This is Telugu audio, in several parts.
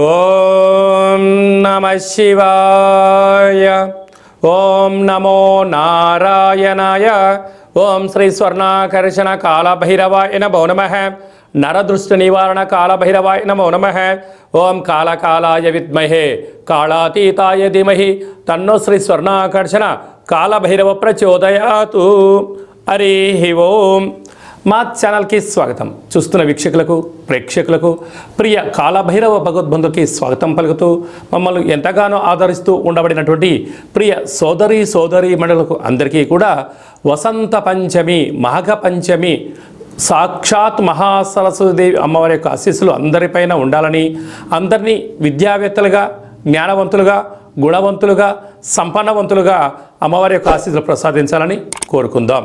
ఓం నమః శివాయ. ఓం నమో నారాయణాయ. ఓం శ్రీ స్వర్ణాకర్షణ కాళభైరవాయ నమో నమః. నరదృష్టి నివారణ కాళభైరవాయ నమో నమః. ఓం కాళకాలాయ విద్మహే కాళాతీతాయ ధీమహి తన్నో శ్రీ స్వర్ణాకర్షణ కాళభైరవ ప్రచోదయాతు. హరి ఓం. మా ఛానల్కి స్వాగతం. చూస్తున్న వీక్షకులకు ప్రేక్షకులకు ప్రియ కాళభైరవ భగవద్బంధుకి స్వాగతం పలుకుతూ మమ్మల్ని ఎంతగానో ఆదరిస్తూ ఉండబడినటువంటి ప్రియ సోదరీ మండలకు అందరికీ కూడా వసంత పంచమి మాఘ పంచమి సాక్షాత్ మహాసరస్వతీదేవి అమ్మవారి యొక్క ఆశీస్సులు అందరిపైన ఉండాలని, అందరినీ విద్యావేత్తలుగా, జ్ఞానవంతులుగా, గుణవంతులుగా, సంపన్నవంతులుగా అమ్మవారి యొక్క ఆశీస్సులు ప్రసాదించాలని కోరుకుందాం.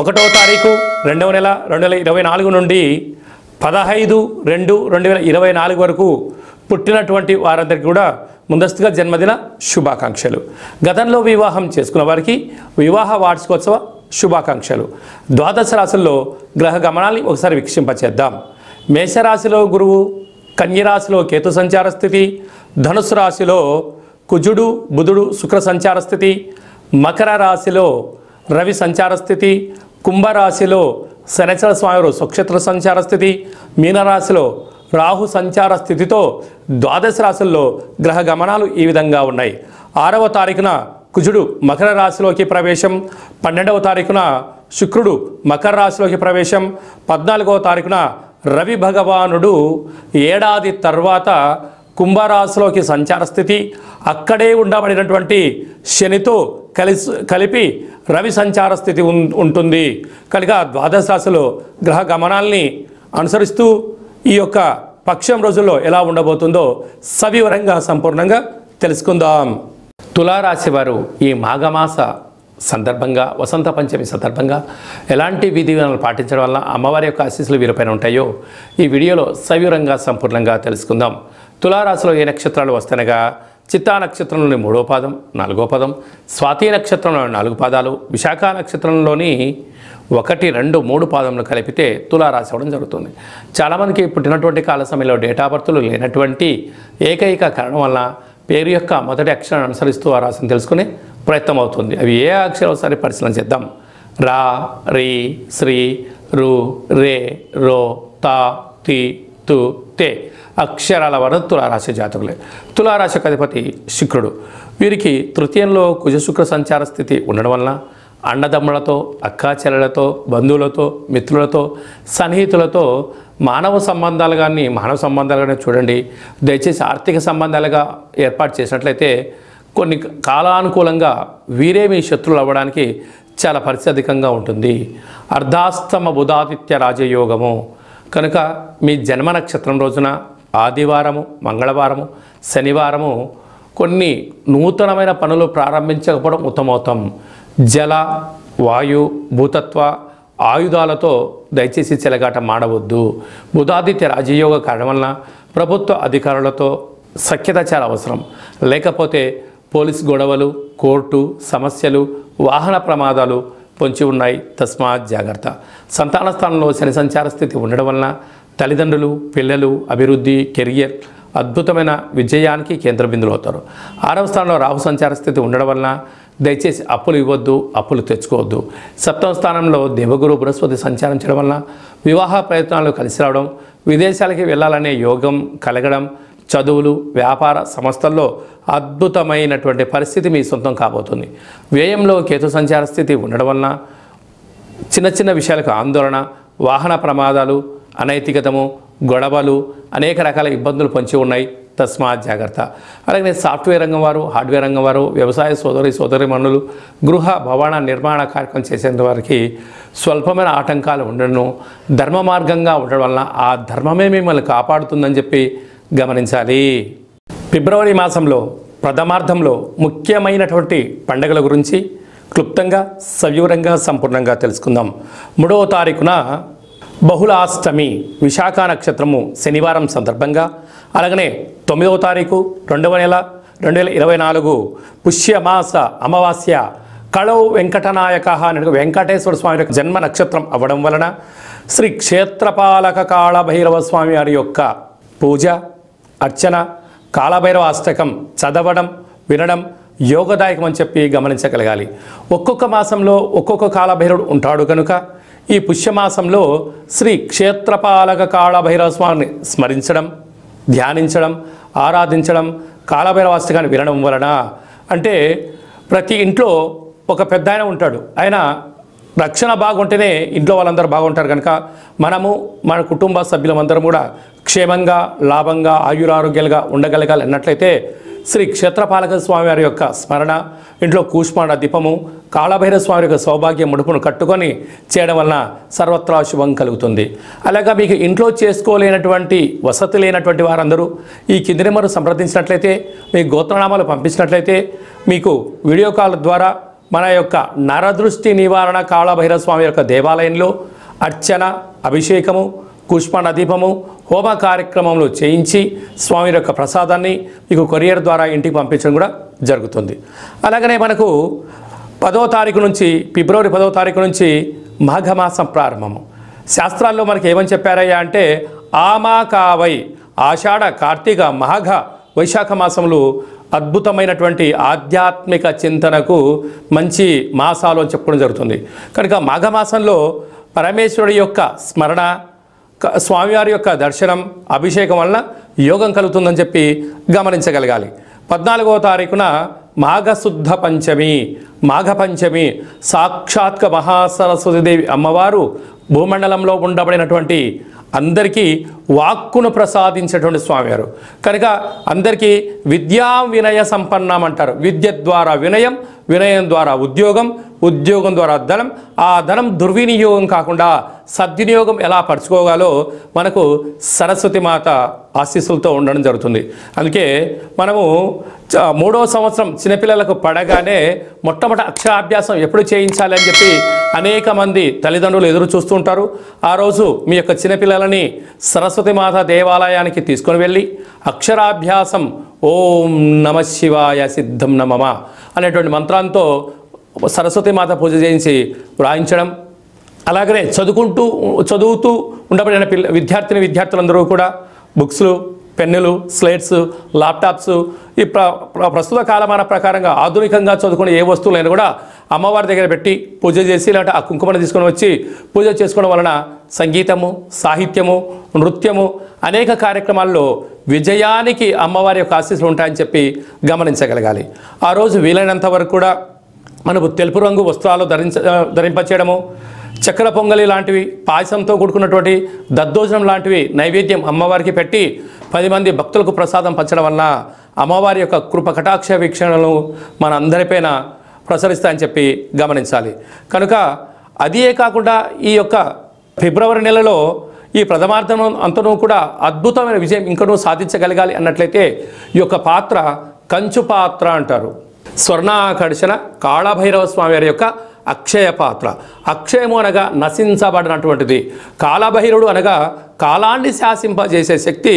1వ తారీఖు 2వ నెల 2024 నుండి 15/2/2024 వరకు పుట్టినటువంటి వారందరికీ కూడా ముందస్తుగా జన్మదిన శుభాకాంక్షలు. గతంలో వివాహం చేసుకున్న వారికి వివాహ వార్షికోత్సవ శుభాకాంక్షలు. ద్వాదశ రాశుల్లో గ్రహ గమనాల్ని ఒకసారి వీక్షింపచేద్దాం. మేషరాశిలో గురువు, కన్యరాశిలో కేతు సంచార స్థితి, ధనుసు రాశిలో కుజుడు బుధుడు శుక్ర సంచార స్థితి, మకర రాశిలో రవి సంచార స్థితి, కుంభరాశిలో శనిచర స్వామి స్వక్షేత్ర సంచార స్థితి, మీనరాశిలో రాహు సంచార స్థితితో ద్వాదశ రాశుల్లో గ్రహ గమనాలు ఈ విధంగా ఉన్నాయి. 6వ తారీఖున కుజుడు మకర రాశిలోకి ప్రవేశం, 12వ తారీఖున శుక్రుడు మకర రాశిలోకి ప్రవేశం, 14వ తారీఖున రవి భగవానుడు ఏడాది తర్వాత కుంభరాశిలోకి సంచార స్థితి, అక్కడే ఉండబడినటువంటి శనితో కలిపి రవి సంచార స్థితి ఉంటుంది. కనుక ద్వాదశ రాశిలో గ్రహ గమనాల్ని అనుసరిస్తూ ఈ యొక్క పక్షం రోజుల్లో ఎలా ఉండబోతుందో సవివరంగా సంపూర్ణంగా తెలుసుకుందాం. తులారాశి వారు ఈ మాఘమాస సందర్భంగా, వసంత పంచమి సందర్భంగా ఎలాంటి విధి విధానాలు పాటించడం వల్ల అమ్మవారి యొక్క ఆశీస్సులు వీరిపైన ఉంటాయో ఈ వీడియోలో సవివరంగా సంపూర్ణంగా తెలుసుకుందాం. తులారాశిలో ఏ నక్షత్రాలు వస్తనగా చిత్తా నక్షత్రంలోని 3వ పాదం, 4వ పదం, స్వాతి నక్షత్రంలోని 4 పాదాలు, విశాఖ నక్షత్రంలోని 1, 2, 3 పాదములు కలిపితే తులారాశి అవ్వడం జరుగుతుంది. చాలామందికి పుట్టినటువంటి కాల సమయంలో డేటా బర్తులు లేనటువంటి ఏకైక కారణం వల్ల పేరు యొక్క మొదటి అక్షరాన్ని అనుసరిస్తూ ఆ రాశిని తెలుసుకునే ప్రయత్నం అవుతుంది. అవి ఏ అక్షరం ఒకసారి పరిశీలన చేద్దాం. రా, రి, శ్రీ, రు, రే, రో, తా, తి, తు, తే అక్షరాల వరకు తులారాశి జాతకులే. తులారాశికి అధిపతి శుక్రుడు. వీరికి తృతీయంలో కుజశుక్ర సంచార స్థితి ఉండడం వలన అన్నదమ్ములతో, అక్కాచెల్లెలతో, బంధువులతో, మిత్రులతో, సన్నిహితులతో మానవ సంబంధాలు కానీ చూడండి. దయచేసి ఆర్థిక సంబంధాలుగా ఏర్పాటు చేసినట్లయితే కొన్ని కాలానుకూలంగా వీరే మీ శత్రువులు అవ్వడానికి చాలా పరిస్థితి అధికంగా ఉంటుంది. అర్ధాస్తమ బుధాదిత్య రాజయోగము కనుక మీ జన్మ నక్షత్రం రోజున ఆదివారము, మంగళవారము, శనివారము కొన్ని నూతనమైన పనులు ప్రారంభించకపోవడం ఉత్తమోత్తం. జల, వాయు, భూతత్వ ఆయుధాలతో దయచేసి చెలగాట మాడవద్దు. బుధాదిత్య రాజయోగ కారణం వలన ప్రభుత్వ అధికారులతో సఖ్యత చాలా అవసరం. లేకపోతే పోలీస్ గొడవలు, కోర్టు సమస్యలు, వాహన ప్రమాదాలు పొంచి ఉన్నాయి. తస్మాత్ జాగ్రత్త. సంతాన స్థానంలో శని సంచార స్థితి ఉండడం వలన తల్లిదండ్రులు, పిల్లలు, అభివృద్ధి, కెరియర్ అద్భుతమైన విజయానికి కేంద్ర బిందువులు అవుతారు. 6వ స్థానంలో రాహు సంచార స్థితి ఉండడం వలన దయచేసి అప్పులు ఇవ్వద్దు, అప్పులు తెచ్చుకోవద్దు. 7వ స్థానంలో దేవగురు బృహస్పతి సంచారం చేయడం వలన వివాహ ప్రయత్నాలు కలిసి రావడం, విదేశాలకి వెళ్ళాలనే యోగం కలగడం, చదువులు, వ్యాపార సంస్థల్లో అద్భుతమైనటువంటి పరిస్థితి మీ సొంతం కాబోతుంది. వ్యయంలో కేతు సంచార స్థితి ఉండడం వలన చిన్న చిన్న విషయాలకు ఆందోళన, వాహన ప్రమాదాలు, అనైతికతము, గొడవలు, అనేక రకాల ఇబ్బందులు పొంచి ఉన్నాయి. తస్మాత్ జాగ్రత్త. అలాగే సాఫ్ట్వేర్ రంగం వారు, హార్డ్వేర్ రంగం వారు, వ్యవసాయ సోదరిమణులు, గృహ భవన నిర్మాణ కార్యక్రమం చేసేంత వారికి స్వల్పమైన ఆటంకాలు ఉండను. ధర్మ మార్గంగా ఉండడం వలన ఆ ధర్మమే మిమ్మల్ని కాపాడుతుందని చెప్పి గమనించాలి. ఫిబ్రవరి మాసంలో ప్రథమార్థంలో ముఖ్యమైనటువంటి పండుగల గురించి క్లుప్తంగా సవివరంగా సంపూర్ణంగా తెలుసుకుందాం. 3వ తారీఖున బహుళాష్టమి విశాఖ నక్షత్రము శనివారం సందర్భంగా, అలాగనే 9వ తారీఖు 2వ నెల 2024 పుష్యమాస అమావాస్య కళౌ వెంకటనాయక అనే వెంకటేశ్వర స్వామి యొక్క జన్మ నక్షత్రం అవ్వడం వలన శ్రీ క్షేత్రపాలక కాళభైరవ స్వామి వారి యొక్క పూజ, అర్చన, కాళభైరవ అష్టకం చదవడం, వినడం యోగదాయకం అని చెప్పి గమనించగలగాలి. ఒక్కొక్క మాసంలో ఒక్కొక్క కాళభైరవుడు ఉంటాడు కనుక ఈ పుష్యమాసంలో శ్రీ క్షేత్రపాలక కాళభైరవ స్వామిని స్మరించడం, ధ్యానించడం, ఆరాధించడం, కాళభైరవ అష్టకాన్ని వినడం వలన అంటే ప్రతి ఇంట్లో ఒక పెద్ద ఆయన ఉంటాడు. ఆయన రక్షణ బాగుంటేనే ఇంట్లో వాళ్ళందరూ బాగుంటారు కనుక మనము మన కుటుంబ సభ్యులందరం కూడా క్షేమంగా, లాభంగా, ఆయురారోగ్యాలుగా ఉండగలగాలి అన్నట్లయితే శ్రీ క్షేత్రపాలక స్వామి వారి యొక్క స్మరణ, ఇంట్లో కూష్మాండ దీపము, కాళభైరవ స్వామి యొక్క సౌభాగ్య ముడుపును కట్టుకొని చేయడం వలన సర్వత్రా శుభం కలుగుతుంది. అలాగా మీకు ఇంట్లో చేసుకోలేనటువంటి వసతి లేనటువంటి వారందరూ ఈ కింది నెంబరు సంప్రదించినట్లయితే, మీ గోత్రనామాలు పంపించినట్లయితే మీకు వీడియో కాల్ ద్వారా మన యొక్క నరదృష్టి నివారణ కాళభైరవ స్వామి యొక్క దేవాలయంలో అర్చన, అభిషేకము, కూష్మాండ దీపము, హోమ కార్యక్రమంలో చేయించి స్వామి యొక్క ప్రసాదాన్ని మీకు కొరియర్ ద్వారా ఇంటికి పంపించడం కూడా జరుగుతుంది. అలాగనే మనకు 10వ తారీఖు నుంచి ఫిబ్రవరి 10వ తారీఖు నుంచి మాఘమాసం ప్రారంభము. శాస్త్రాల్లో మనకి ఏమని చెప్పారయ్యా అంటే ఆమాకావై ఆషాఢ, కార్తీక, మాఘ, వైశాఖ మాసములు అద్భుతమైనటువంటి ఆధ్యాత్మిక చింతనకు మంచి మాసాలు అని చెప్పుకోవడం జరుగుతుంది. కనుక మాఘమాసంలో పరమేశ్వరుడి యొక్క స్మరణ, స్వామివారి యొక్క దర్శనం, అభిషేకం వలన యోగం కలుగుతుందని చెప్పి గమనించగలగాలి. 14వ తారీఖున మాఘశుద్ధ పంచమి, మాఘ పంచమి, సాక్షాత్క మహాసరస్వతీదేవి అమ్మవారు భూమండలంలో ఉండబడినటువంటి అందరికీ వాక్కును ప్రసాదించేటువంటి స్వామివారు కనుక అందరికీ విద్యా వినయ సంపన్నం అంటారు. విద్య ద్వారా వినయం, వినయం ద్వారా ఉద్యోగం, ఉద్యోగం ద్వారా ధనం, ఆ ధనం దుర్వినియోగం కాకుండా సద్వినియోగం ఎలా పరచుకోగాలో మనకు సరస్వతి మాత ఆశీస్సులతో ఉండడం జరుగుతుంది. అందుకే మనము 3వ సంవత్సరం చిన్నపిల్లలకు పడగానే మొట్టమొదటి అక్షరాభ్యాసం ఎప్పుడు చేయించాలి అని చెప్పి అనేక మంది తల్లిదండ్రులు ఎదురు చూస్తూ ఉంటారు. ఆ రోజు మీ యొక్క చిన్నపిల్లలని సరస్వతి మాత దేవాలయానికి తీసుకొని వెళ్ళి అక్షరాభ్యాసం ఓం నమ శివాయ సిద్ధం నమమ అనేటువంటి మంత్రంతో సరస్వతి మాత పూజ చేయించి వ్రాయించడం. అలాగనే చదువుతూ ఉండబడిన విద్యార్థులందరూ కూడా బుక్స్లు, పెన్నులు, స్లేట్స్, ల్యాప్టాప్స్ ఈ ప్రస్తుత కాలమాన ప్రకారంగా ఆధునికంగా చదువుకునే ఏ వస్తువులైనా కూడా అమ్మవారి దగ్గర పెట్టి పూజ చేసి లేదంటే ఆ కుంకుమను తీసుకొని వచ్చి పూజ చేసుకోవడం వలన సంగీతము, సాహిత్యము, నృత్యము అనేక కార్యక్రమాల్లో విజయానికి అమ్మవారి యొక్క ఆశీస్సులు ఉంటాయని చెప్పి గమనించగలగాలి. ఆ రోజు వీలైనంత వరకు కూడా మనకు తెలుపు రంగు వస్త్రాలు ధరింపచేయడము, చక్కెర పొంగలి లాంటివి, పాయసంతో కూడుకున్నటువంటి దద్దోజనం లాంటివి నైవేద్యం అమ్మవారికి పెట్టి 10 మంది భక్తులకు ప్రసాదం పంచడం వలన అమ్మవారి యొక్క కృప కటాక్ష వీక్షణలు మన అందరిపైన ప్రసరిస్తాయని చెప్పి గమనించాలి. కనుక అదే కాకుండా ఈ యొక్క ఫిబ్రవరి నెలలో ఈ ప్రథమార్థం అంతనూ కూడా అద్భుతమైన విజయం ఇంకనూ సాధించగలగాలి అన్నట్లయితే ఈ యొక్క పాత్ర కంచు పాత్ర అంటారు. స్వర్ణాకర్షణ కాళభైరవ స్వామి వారి యొక్క అక్షయ పాత్ర. అక్షయము అనగా నశించబడినటువంటిది. కాళభైరుడు అనగా కాలాన్ని శాసింపజేసే శక్తి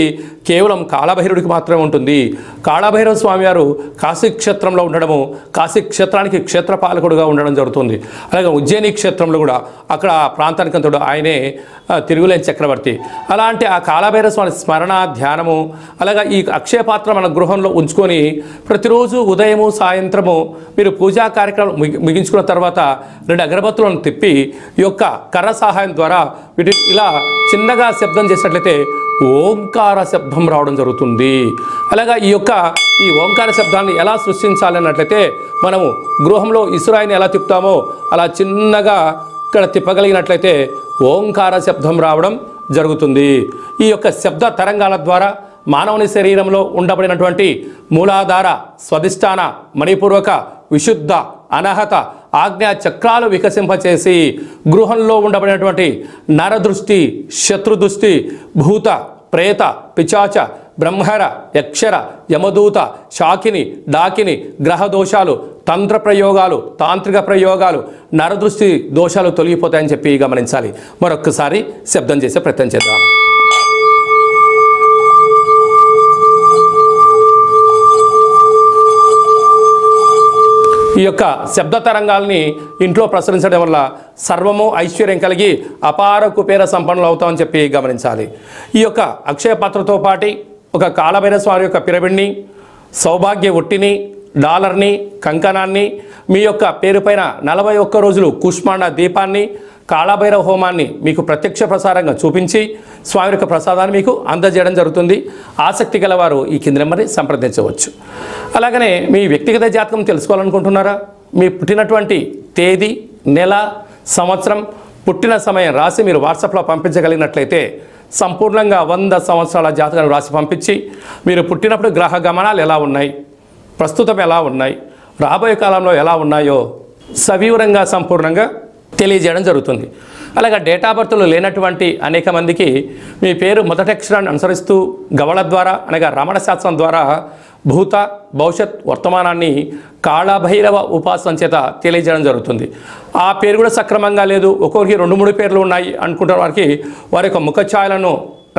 కేవలం కాళభైరుడికి మాత్రమే ఉంటుంది. కాళభైరవ స్వామి వారు కాశీక్షేత్రంలో ఉండడము, కాశీక్షేత్రానికి క్షేత్రపాలకుడుగా ఉండడం జరుగుతుంది. అలాగే ఉజ్జయిని క్షేత్రంలో కూడా అక్కడ ప్రాంతానికి అంతడు ఆయనే తిరుగులేని చక్రవర్తి. అలాంటి ఆ కాళభైరవ స్వామి స్మరణ, ధ్యానము, అలాగే ఈ అక్షయ పాత్ర మన గృహంలో ఉంచుకొని ప్రతిరోజు ఉదయము, సాయంత్రము మీరు పూజా కార్యక్రమం ముగించుకున్న తర్వాత 2 అగరబత్తులను తిప్పి ఈ యొక్క కర్ర సహాయం ద్వారా వీటి ఇలా చిన్నగా శబ్దం చేసినట్లయితే ఓంకార శబ్దం రావడం జరుగుతుంది. అలాగా ఈ ఓంకార శబ్దాన్ని ఎలా సృష్టించాలన్నట్లయితే మనము గృహంలో ఇసురాయిని ఎలా తిప్పుతామో అలా చిన్నగా ఇక్కడ తిప్పగలిగినట్లయితే ఓంకార శబ్దం రావడం జరుగుతుంది. ఈ యొక్క శబ్ద తరంగాల ద్వారా మానవుని శరీరంలో ఉండబడినటువంటి మూలాధార, స్వధిష్టాన, మణిపూర్వక, విశుద్ధ, అనహత, ఆజ్ఞా చక్రాలు వికసింపచేసి గృహంలో ఉండబడినటువంటి నరదృష్టి, శత్రుదృష్టి, భూత, ప్రేత, పిచాచ, బ్రహ్మర, యక్షర, యమదూత, శాకిని, డాకిని, గ్రహ దోషాలు, తంత్ర ప్రయోగాలు, తాంత్రిక ప్రయోగాలు, నరదృష్టి దోషాలు తొలగిపోతాయని చెప్పి గమనించాలి. మరొక్కసారి శబ్దం చేసే ప్రయత్నం చేద్దాం. ఈ యొక్క శబ్ద తరంగాల్ని ఇంట్లో ప్రసరించడం వల్ల సర్వము ఐశ్వర్యం కలిగి అపార కుబేర సంపన్నులు అవుతామని చెప్పి గమనించాలి. ఈ యొక్క అక్షయ పాత్రతో పాటు ఒక కాళభైరవ స్వామి యొక్క పిరమిడ్ని, సౌభాగ్య ఒట్టిని, డాలర్ని, కంకణాన్ని, మీ యొక్క పేరు పైన 41 రోజులు కుష్మాండ దీపాన్ని, కాళభైరవ హోమాన్ని మీకు ప్రత్యక్ష ప్రసారంగా చూపించి స్వామి యొక్క ప్రసాదాన్ని మీకు అందజేయడం జరుగుతుంది. ఆసక్తి గలవారు ఈ కింది నెంబర్ని సంప్రదించవచ్చు. అలాగనే మీ వ్యక్తిగత జాతకం తెలుసుకోవాలనుకుంటున్నారా? మీ పుట్టినటువంటి తేదీ, నెల, సంవత్సరం, పుట్టిన సమయం రాసి మీరు వాట్సాప్లో పంపించగలిగినట్లయితే సంపూర్ణంగా 100 సంవత్సరాల జాతకాన్ని రాసి పంపించి మీరు పుట్టినప్పుడు గ్రహ గమనాలు ఎలా ఉన్నాయి, ప్రస్తుతం ఎలా ఉన్నాయి, రాబోయే కాలంలో ఎలా ఉన్నాయో సవివరంగా సంపూర్ణంగా తెలియజేయడం జరుగుతుంది. అలాగే డేట్ ఆఫ్ బర్త్లు లేనటువంటి అనేక మందికి మీ పేరు మొదటి అక్షరాన్ని అనుసరిస్తూ గవళ ద్వారా అనగా రమణ శాస్త్రం ద్వారా భూత, భవిష్యత్, వర్తమానాన్ని కాళభైరవ ఉపాసన చేత తెలియజేయడం జరుగుతుంది. ఆ పేరు కూడా సక్రమంగా లేదు, ఒక్కొక్కరికి 2-3 పేర్లు ఉన్నాయి అనుకుంటున్న వారికి వారి యొక్క ముఖఛాయలను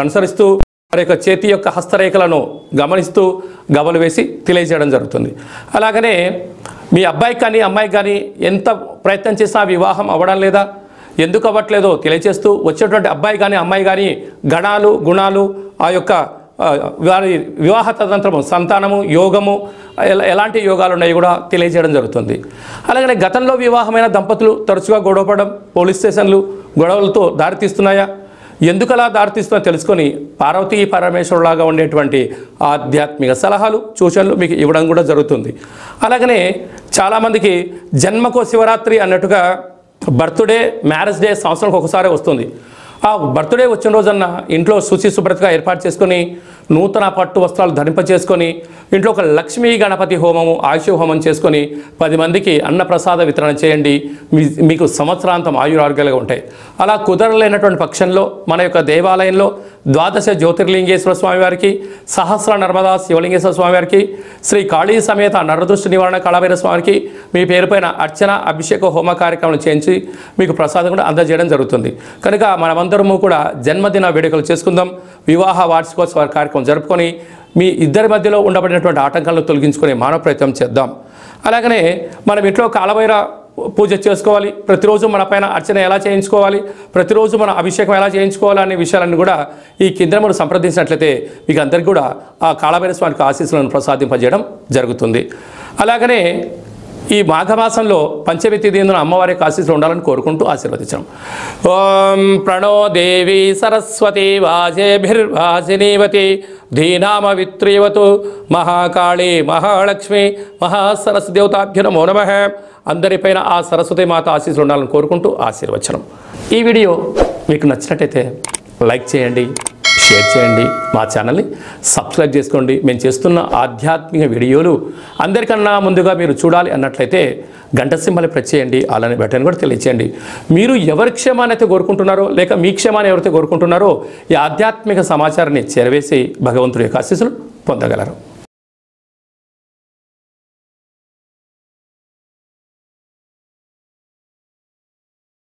అనుసరిస్తూ వారి యొక్క చేతి యొక్క హస్తరేఖలను గమనిస్తూ గవలు వేసి తెలియజేయడం జరుగుతుంది. అలాగనే మీ అబ్బాయికి కానీ అమ్మాయికి కానీ ఎంత ప్రయత్నం చేసినా వివాహం అవ్వడం లేదా, ఎందుకు అవ్వట్లేదో తెలియజేస్తూ వచ్చేటువంటి అబ్బాయి కానీ అమ్మాయి కానీ గణాలు, గుణాలు, ఆ యొక్క వారి వివాహ తదంత్రము, సంతానము, యోగము, ఎలాంటి యోగాలు ఉన్నాయి కూడా తెలియజేయడం జరుగుతుంది. అలాగనే గతంలో వివాహమైన దంపతులు తరచుగా గొడవపడడం, పోలీస్ స్టేషన్లు గొడవలతో దారితీస్తున్నాయా, ఎందుకు అలా దారితీస్తుందో తెలుసుకొని పార్వతీ పరమేశ్వరులాగా ఉండేటువంటి ఆధ్యాత్మిక సలహాలు, సూచనలు మీకు ఇవ్వడం కూడా జరుగుతుంది. అలాగనే చాలామందికి జన్మకో శివరాత్రి అన్నట్టుగా బర్త్డే, మ్యారేజ్ డే సంవత్సరానికి ఒకసారి వస్తుంది. ఆ బర్త్డే వచ్చిన రోజన్న ఇంట్లో శుచి శుభ్రతగా ఏర్పాటు చేసుకొని నూతన పట్టు వస్త్రాలు ధరింపచేసుకొని ఇంట్లో ఒక లక్ష్మీ గణపతి హోమము, ఆయుష హోమం చేసుకొని 10 మందికి అన్నప్రసాద వితరణ చేయండి. మీకు సంవత్సరాంతం ఆయురారోగ్యాలుగా ఉంటాయి. అలా కుదరలేనటువంటి పక్షంలో మన యొక్క దేవాలయంలో 12 జ్యోతిర్లింగేశ్వర స్వామి వారికి, సహస్ర నర్మదా శివలింగేశ్వర స్వామి వారికి, శ్రీ కాళీ సమేత నరదృష్టి నివారణ కాళభైరవ స్వామికి మీ పేరుపైన అర్చన, అభిషేక, హోమ కార్యక్రమాలు చేయించి మీకు ప్రసాదం కూడా అందజేయడం జరుగుతుంది. కనుక మనమందరము కూడా జన్మదిన వేడుకలు చేసుకుందాం. వివాహ వార్షికోత్సవ కార్యక్రమం జరుపుకొని మీ ఇద్దరి మధ్యలో ఉండబడినటువంటి ఆటంకాలను తొలగించుకునే మానవ ప్రయత్నం చేద్దాం. అలాగనే మనం ఇంట్లో కాళభైరవ పూజ చేసుకోవాలి, ప్రతిరోజు మన పైన అర్చన ఎలా చేయించుకోవాలి, ప్రతిరోజు మన అభిషేకం ఎలా చేయించుకోవాలి అనే విషయాలను కూడా ఈ కింద మనం సంప్రదించినట్లయితే మీకు అందరికీ కూడా ఆ కాళభైరవ స్వామికి ఆశీస్సులను ప్రసాదింపజేయడం జరుగుతుంది. అలాగనే ఈ మాఘమాసంలో పంచమి తిథి అమ్మవారి యొక్క ఆశీస్సులు ఉండాలని కోరుకుంటూ ఆశీర్వదించాం. ఓం ప్రణో దేవి సరస్వతి వాజేభిర్వాజినీవతి ధీనామవిత్రీవతు మహాకాళీ మహాలక్ష్మి మహాసరస్వతి దేవతాభ్యో నమో నమః. అందరిపైన ఆ సరస్వతి మాత ఆశీస్సులు ఉండాలని కోరుకుంటూ ఆశీర్వచనం. ఈ వీడియో మీకు నచ్చినట్టయితే లైక్ చేయండి, షేర్ చేయండి, మా ఛానల్ని సబ్స్క్రైబ్ చేసుకోండి. మేము చేస్తున్న ఆధ్యాత్మిక వీడియోలు అందరికన్నా ముందుగా మీరు చూడాలి అన్నట్లయితే గంట సింబల్ ప్రెస్ చేయండి, అలానే బటన్ కూడా తెలియచేయండి. మీరు ఎవరి క్షేమాన్ని అయితే కోరుకుంటున్నారో లేక మీ క్షేమాన్ని ఎవరైతే కోరుకుంటున్నారో ఈ ఆధ్యాత్మిక సమాచారాన్ని చేరవేసి భగవంతుడి యొక్క ఆశీస్సులు పొందగలరు.